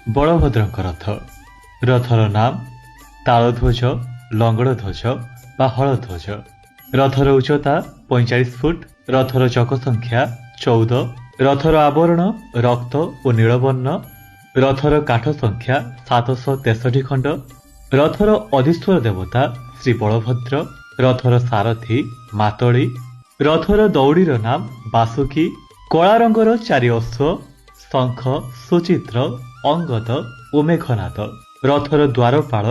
बलभद्र रथ rather नाम तालध्वज लंगड़ध्वज बा हलध्वज। रथर उच्चता 45 फुट। रथर चक संख्या 14। रथर आवरण रक्त और नीलवर्ण। रथर काठ संख्या 763 खंड। रथर अधिश्वर देवता श्री बलभद्र। रथर सारथी मातली। रथर दौड़ीर नाम बासुकी। कला रंगर 4 अश्व शंख सुचित्र अंगद और मेघनाद। रथर द्वारपाल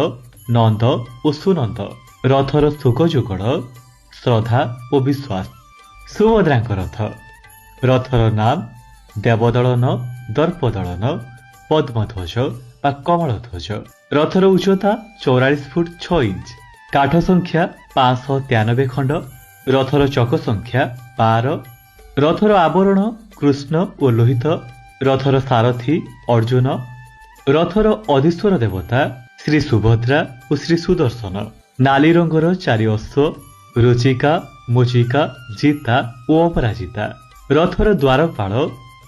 नंद और सुनंद। रथर शुकजुगड़ श्रद्धा और विश्वास। सुभद्रा रथ रथर नाम देवदलन दर्पदलन पद्मध्वज बा कमलध्वज। रथर उच्चता 44 फुट 6 इंच। काठ संख्या 593 खंड। रथर चक संख्या 12। रथर आवरण कृष्ण और लोहित। रथर सारथी अर्जुन। रथर अधिश्वर देवता श्री सुभद्रा और श्री सुदर्शन। नाली रंगर 4 अश्व रुचिका मुचिका जीता और अपराजिता। रथर द्वारपाल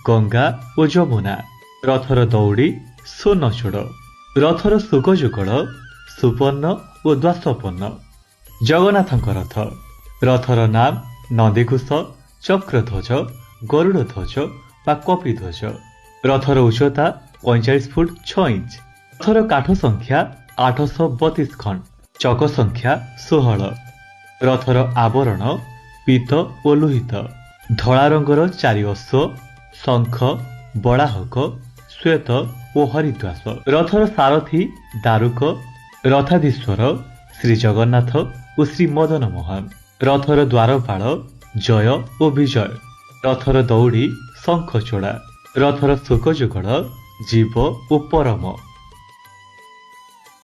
गंगा और जमुना। रथर दौड़ी सोनचूड़। रथर शुकजुगड़ सुपर्ण और द्वासपन्न। जगन्नाथ रथ रथर नाम नंदीघोष चक्रध्वज गरुड़ध्वज बा कपिध्वज। रथर उच्चता 45 फुट 6 इंच। रथर काठ संख्या 832 खंड। चक संख्या 16। रथर आवरण पीत और लोहित। धला रंगर 4 अश्व शंख बड़ाहक श्वेत और हरिद्वास। रथर सारथी दारुक। रथाधीश्वर श्री जगन्नाथ और श्री मदन मोहन। रथर द्वारपाल जय और विजय। रथर दौड़ी शंखचूड़ा। रथर शुकजुगड़ जीव और परम।